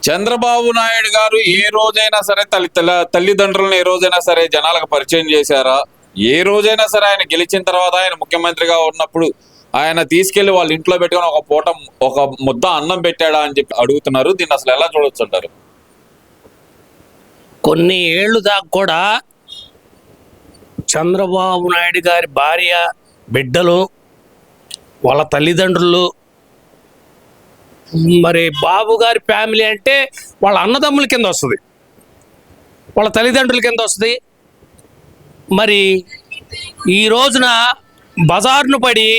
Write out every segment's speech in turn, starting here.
చంద్రబాబు నాయుడు గారు ఏ రోజైనా సరే తల్లిదండ్రులను ఏ రోజైనా సరే జనాలకు పరిచయం చేశారా? ఏ రోజైనా సరే ఆయన గెలిచిన తర్వాత ఆయన ముఖ్యమంత్రిగా ఉన్నప్పుడు ఆయన తీసుకెళ్లి వాళ్ళ ఇంట్లో పెట్టుకుని ఒక ముద్ద అన్నం పెట్టాడా అని చెప్పి అడుగుతున్నారు. దీన్ని అసలు ఎలా చూడొచ్చు అంటారు? కొన్ని ఏళ్ళు దాకా కూడా చంద్రబాబు నాయుడు గారి భార్య, బిడ్డలు, వాళ్ళ తల్లిదండ్రులు, మరి బాబు గారి ఫ్యామిలీ అంటే వాళ్ళ అన్నదమ్ముల కింద వస్తుంది, వాళ్ళ తల్లిదండ్రుల కింద వస్తుంది. మరి ఈ రోజున బజార్ను పడి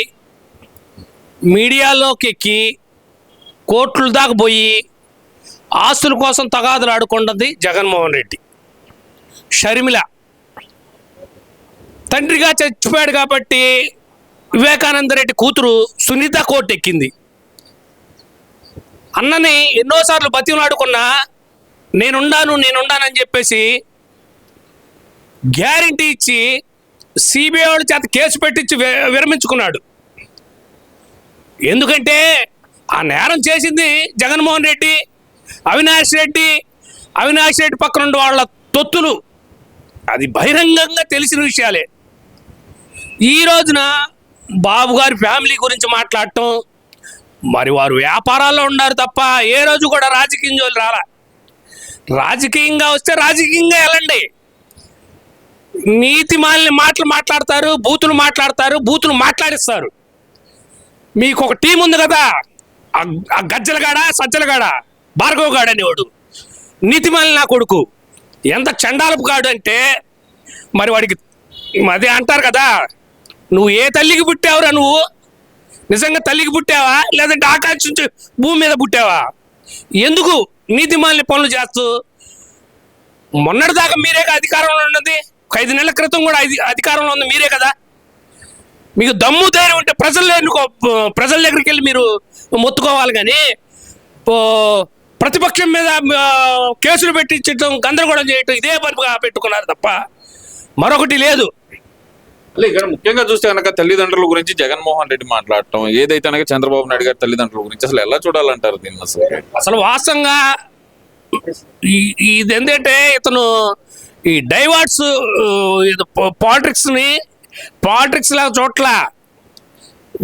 మీడియాలోకి ఎక్కి కోర్టుల దాకా పోయి ఆస్తుల కోసం తగాదులు ఆడుకుంటుంది జగన్మోహన్ రెడ్డి. షర్మిల తండ్రిగా చచ్చిపోయాడు కాబట్టి వివేకానంద రెడ్డి కూతురు సునీత కోర్టు ఎక్కింది. అన్నని ఎన్నోసార్లు బతిమలాడుకున్నా నేనుండానని చెప్పేసి గ్యారంటీ ఇచ్చి సిబిఐ వాళ్ళ చేత కేసు పెట్టించి విరమించుకున్నాడు. ఎందుకంటే ఆ నేరం చేసింది జగన్మోహన్ రెడ్డి, అవినాష్ రెడ్డి పక్కన ఉండే వాళ్ళ తొత్తులు. అది బహిరంగంగా తెలిసిన విషయాలే. ఈ రోజున బాబు గారి ఫ్యామిలీ గురించి మాట్లాడటం, మరి వారు వ్యాపారాల్లో ఉన్నారు తప్ప ఏ రోజు కూడా రాజకీయం జోలి రాలా. రాజకీయంగా వస్తే రాజకీయంగా వెళ్ళండి. నీతి మాలిన మాటలు మాట్లాడతారు, బూతులు మాట్లాడిస్తారు. మీకు ఒక టీం ఉంది కదా, ఆ గజ్జలగాడ, సజ్జలగాడ, భార్గవగాడ అనేవాడు నీతి మాలిన కొడుకు. ఎంత చండాలపు కాడు అంటే మరి వాడికి అదే అంటారు కదా, నువ్వు ఏ తల్లికి పుట్టావురా? నువ్వు నిజంగా తల్లికి పుట్టావా, లేదంటే ఆకాశం నుంచి భూమి మీద పుట్టావా? ఎందుకు నీతి మాలిన పనులు చేస్తూ? మొన్నటిదాకా మీరేగా అధికారంలో ఉన్నది, 5 నెలల క్రితం కూడా అధికారంలో ఉంది మీరే కదా. మీకు దమ్ము ధైర్యం ఉంటే ప్రజల దగ్గరికి వెళ్ళి మీరు మొత్తుకోవాలి. కానీ ప్రతిపక్షం మీద కేసులు పెట్టించడం, గందరగోళం చేయటం ఇదే పనిగా పెట్టుకున్నారు తప్ప మరొకటి లేదు. ఇక్కడ ముఖ్యంగా చూస్తే కనుక తల్లిదండ్రుల గురించి జగన్మోహన్ రెడ్డి మాట్లాడటం, ఏదైతే కనుక చంద్రబాబు నాయుడు గారి తల్లిదండ్రుల గురించి అసలు ఎలా చూడాలంటారు దీన్ని? అసలు వాస్తవంగా ఇది ఏంటంటే ఇతను ఈ డైవర్ట్స్ పాలిటిక్స్ లాగా చోట్ల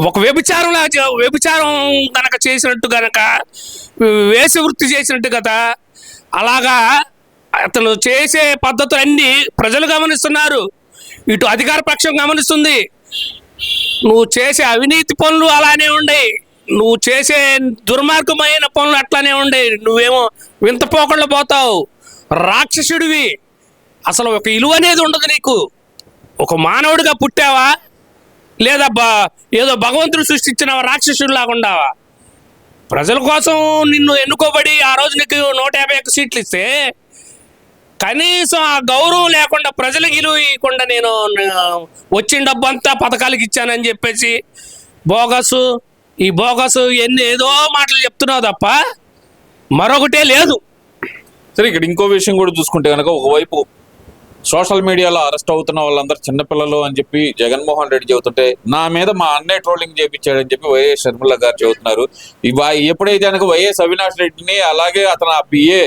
ఒక వ్యభిచారం కనుక చేసినట్టు గనక, వేసి వృత్తి చేసినట్టు కదా, అలాగా అతను చేసే పద్ధతులన్నీ ప్రజలు గమనిస్తున్నారు, ఇటు అధికార పక్షం గమనిస్తుంది. నువ్వు చేసే అవినీతి పనులు అలానే ఉండయి, నువ్వు చేసే దుర్మార్గమైన పనులు అట్లానే ఉండయి. నువ్వేమో వింత పోకళ్ళు పోతావు, రాక్షసుడివి. అసలు ఒక విలువ అనేది ఉండదు నీకు. ఒక మానవుడిగా పుట్టావా, లేదా ఏదో భగవంతుడు సృష్టించిన రాక్షసుడిలాగా ఉండావా? ప్రజల కోసం నిన్ను ఎన్నుకోబడి ఆ రోజు నీకు 151 సీట్లు ఇస్తే కనీసం ఆ గౌరవం లేకుండా, ప్రజలకు విలువ ఇవ్వకుండా, నేను వచ్చిన డబ్బంతా పథకాలకు ఇచ్చానని చెప్పేసి బోగసు ఏదో మాటలు చెప్తున్నావు తప్ప మరొకటే లేదు. సరే, ఇక్కడ ఇంకో విషయం కూడా చూసుకుంటే కనుక, ఒకవైపు సోషల్ మీడియాలో అరెస్ట్ అవుతున్న వాళ్ళందరూ చిన్నపిల్లలు అని చెప్పి జగన్మోహన్ రెడ్డి చెబుతుంటే, నా మీద మా అన్నయ్య ట్రోలింగ్ చేయించాడని చెప్పి వైఎస్ షర్మిల గారు చెబుతున్నారు. ఎప్పుడైతే కనుక వైఎస్ అవినాష్ రెడ్డిని, అలాగే అతను ఆ పిఏ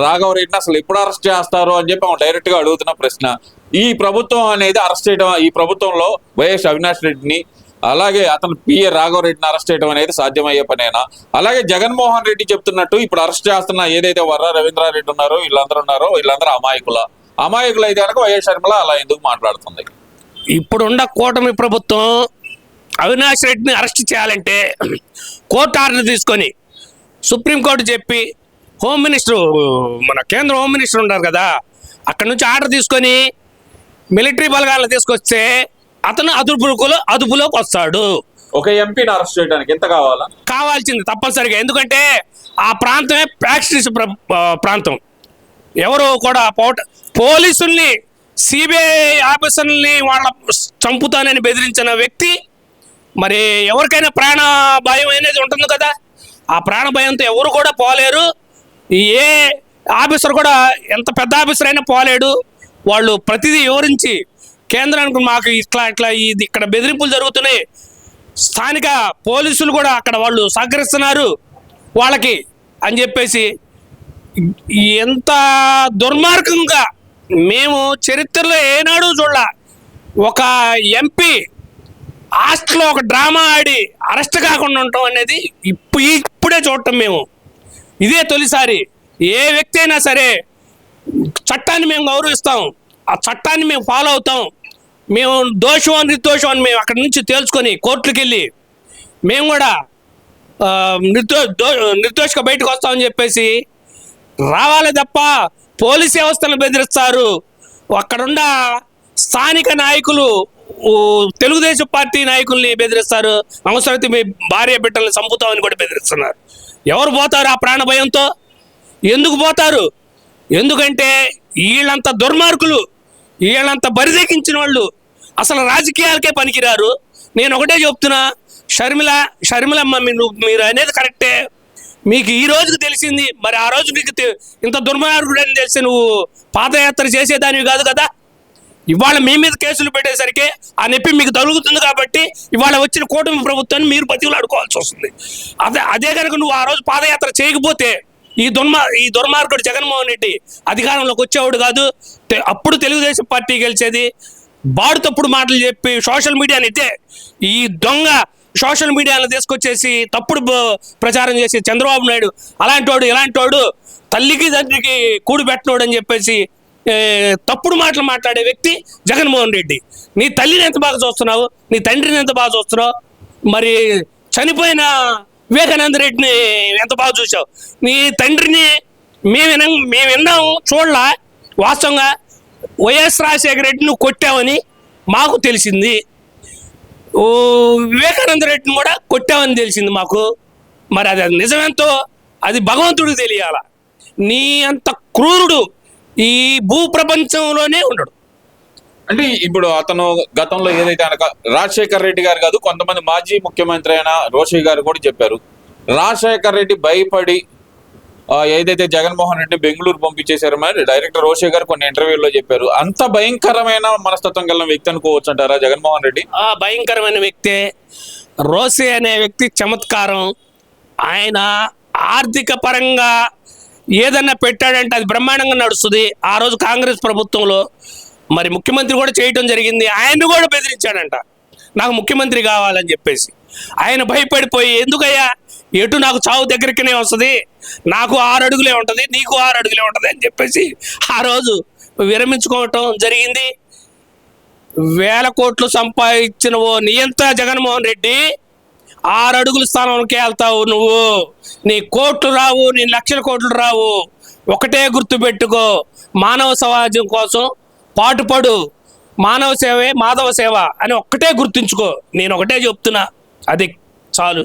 రాఘవ రెడ్డిని అసలు ఎప్పుడు అరెస్ట్ చేస్తారు అని చెప్పి డైరెక్ట్ గా అడుగుతున్న ప్రశ్న. ఈ ప్రభుత్వం అనేది అరెస్ట్ చేయడం, ఈ ప్రభుత్వంలో వైఎస్ అవినాష్ రెడ్డిని అలాగే అతను పిఏ రాఘవ రెడ్డిని అరెస్ట్ చేయడం అనేది సాధ్యమయ్యే పనేనా? అలాగే జగన్మోహన్ రెడ్డి చెప్తున్నట్టు ఇప్పుడు అరెస్ట్ చేస్తున్న ఏదైతే వర్ర రవీంద్రారెడ్డి ఉన్నారో వీళ్ళందరూ అమాయకులు అయితే కనుక వైఎస్ షర్మిల అలా ఎందుకు మాట్లాడుతుంది? ఇప్పుడున్న కూటమి ప్రభుత్వం అవినాష్ రెడ్డిని అరెస్ట్ చేయాలంటే కోర్టు ఆర్డర్ తీసుకొని, సుప్రీంకోర్టు చెప్పి, హోమ్ మినిస్టర్, మన కేంద్ర హోమ్ మినిస్టర్ ఉన్నారు కదా, అక్కడ నుంచి ఆర్డర్ తీసుకొని మిలిటరీ బలగాలను తీసుకొస్తే అతను అదుపులోకి వస్తాడు. ఒక ఎంపీని అరెస్ట్ చేయడానికి ఎంత కావాల్సింది తప్పనిసరిగా. ఎందుకంటే ఆ ప్రాంతమే ప్యాక్సిస్ ప్రాంతం. ఎవరు కూడా పోలీసుల్ని, సిబిఐ ఆఫీసర్ని వాళ్ళ చంపుతానని బెదిరించిన వ్యక్తి, మరి ఎవరికైనా ప్రాణ భయం అనేది ఉంటుంది కదా, ఆ ప్రాణ భయంతో ఎవరు కూడా పోలేరు. ఏ ఆఫీసర్ కూడా, ఎంత పెద్ద ఆఫీసర్ అయినా పోలేడు. వాళ్ళు ప్రతిదీ వివరించి కేంద్రానికి మాకు ఇక్కడ బెదిరింపులు జరుగుతున్నాయి, స్థానిక పోలీసులు కూడా అక్కడ వాళ్ళు సహకరిస్తున్నారు వాళ్ళకి అని చెప్పేసి ఎంత దుర్మార్గంగా మేము చరిత్రలో ఏనాడు చూడాల. ఒక ఎంపీ హాస్టల్లో ఒక డ్రామా ఆడి అరెస్ట్ కాకుండా ఉండటం అనేది ఇప్పుడే చూడటం మేము. ఇదే తొలిసారి. ఏ వ్యక్తి అయినా సరే చట్టాన్ని మేము గౌరవిస్తాం, ఆ చట్టాన్ని మేము ఫాలో అవుతాం. మేము దోషం నిర్దోషం అని మేము అక్కడి నుంచి తేల్చుకొని కోర్టులకు వెళ్ళి మేము కూడా నిర్దోషిగా బయటకు వస్తామని చెప్పేసి రావాలి తప్ప పోలీస్ వ్యవస్థను బెదిరిస్తారు. అక్కడున్న స్థానిక నాయకులు తెలుగుదేశం పార్టీ నాయకుల్ని బెదిరిస్తారు. అవసరమైతే మీ భార్య బిడ్డల్ని చంపుతామని కూడా బెదిరిస్తున్నారు. ఎవరు పోతారు ఆ ప్రాణ భయంతో? ఎందుకు పోతారు? ఎందుకంటే వీళ్ళంత దుర్మార్గులు, వీళ్ళంత బరిదెక్కించిన వాళ్ళు అసలు రాజకీయాలకే పనికిరారు. నేను ఒకటే చెప్తున్నా, షర్మిలమ్మ మీరు అనేది కరెక్టే. మీకు ఈ రోజుకి తెలిసింది, మరి ఆ రోజు నీకు ఇంత దుర్మార్గుడు అని తెలిసి నువ్వు పాదయాత్ర చేసేదానివి కాదు కదా. ఇవాళ మీ మీద కేసులు పెట్టేసరికి ఆ నొప్పి మీకు తగులుతుంది కాబట్టి ఇవాళ వచ్చిన కూటమి ప్రభుత్వాన్ని మీరు బతిలాడుకోవాల్సి వస్తుంది. అదే కనుక నువ్వు ఆ రోజు పాదయాత్ర చేయకపోతే ఈ దుర్మార్గుడు జగన్మోహన్ రెడ్డి అధికారంలోకి వచ్చేవాడు కాదు. అప్పుడు తెలుగుదేశం పార్టీ గెలిచేది. బాడుతప్పుడు మాటలు చెప్పి సోషల్ మీడియాని ఈ దొంగ సోషల్ మీడియాలో తీసుకొచ్చేసి తప్పుడు ప్రచారం చేసి చంద్రబాబు నాయుడు ఇలాంటి వాడు తల్లికి తండ్రికి కూడి పెట్టినోడు అని చెప్పేసి తప్పుడు మాటలు మాట్లాడే వ్యక్తి జగన్మోహన్ రెడ్డి. నీ తల్లిని ఎంత బాగా చూస్తున్నావు, నీ తండ్రిని ఎంత బాగా చూస్తున్నావు, మరి చనిపోయిన వివేకానంద రెడ్డిని ఎంత బాగా చూసావు. నీ తండ్రిని మేము విన్నాము, చూడలా. వాస్తవంగా వైఎస్ రాజశేఖర రెడ్డి నువ్వు కొట్టావని మాకు తెలిసింది, వివేకానంద రెడ్డిని కూడా కొట్టావని తెలిసింది మాకు. మరి అది నిజమెంతో అది భగవంతుడికి తెలియాల. నీ అంత క్రూరుడు ఈ భూ ప్రపంచంలోనే ఉండడు. అంటే ఇప్పుడు అతను గతంలో ఏదైతే అనక రాజశేఖర్ రెడ్డి గారు కాదు, కొంతమంది మాజీ ముఖ్యమంత్రి అయిన రోషయ్య గారు కూడా చెప్పారు, రాజశేఖర్ రెడ్డి భయపడి ఏదైతే జగన్మోహన్ రెడ్డి బెంగళూరు పంపించేశారు మరి డైరెక్టర్ రోషయ్య గారు కొన్ని ఇంటర్వ్యూల్లో చెప్పారు. అంత భయంకరమైన మనస్తత్వం కలిగిన వ్యక్తి అనుకోవచ్చు అంటారా జగన్మోహన్ రెడ్డి? భయంకరమైన వ్యక్తే. రోషయ్య అనే వ్యక్తి చమత్కారం. ఆయన ఆర్థిక పరంగా ఏదన్నా పెట్టాడంటే అది బ్రహ్మాండంగా నడుస్తుంది. ఆ రోజు కాంగ్రెస్ ప్రభుత్వంలో మరి ముఖ్యమంత్రి కూడా చేయటం జరిగింది. ఆయన్ని కూడా బెదిరించాడంట, నాకు ముఖ్యమంత్రి కావాలని చెప్పేసి. ఆయన భయపడిపోయి, ఎందుకయ్యా ఎటు నాకు చావు దగ్గరికనే వస్తుంది, నాకు 6 అడుగులే ఉంటుంది, నీకు 6 అడుగులే ఉంటుంది అని చెప్పేసి ఆ రోజు విరమించుకోవటం జరిగింది. 1000 కోట్లు సంపాదించిన ఓ నియంత జగన్మోహన్ రెడ్డి 6 అడుగుల స్థానంకే వెళ్తావు నువ్వు. నీ కోట్లు రావు, నీ లక్షల కోట్లు రావు. ఒకటే గుర్తు పెట్టుకో, మానవ సమాజం కోసం పాటుపడు, మానవ సేవే మాధవ సేవ అని ఒక్కటే గుర్తుంచుకో. నేను ఒకటే చెప్తున్నా, అది చాలు.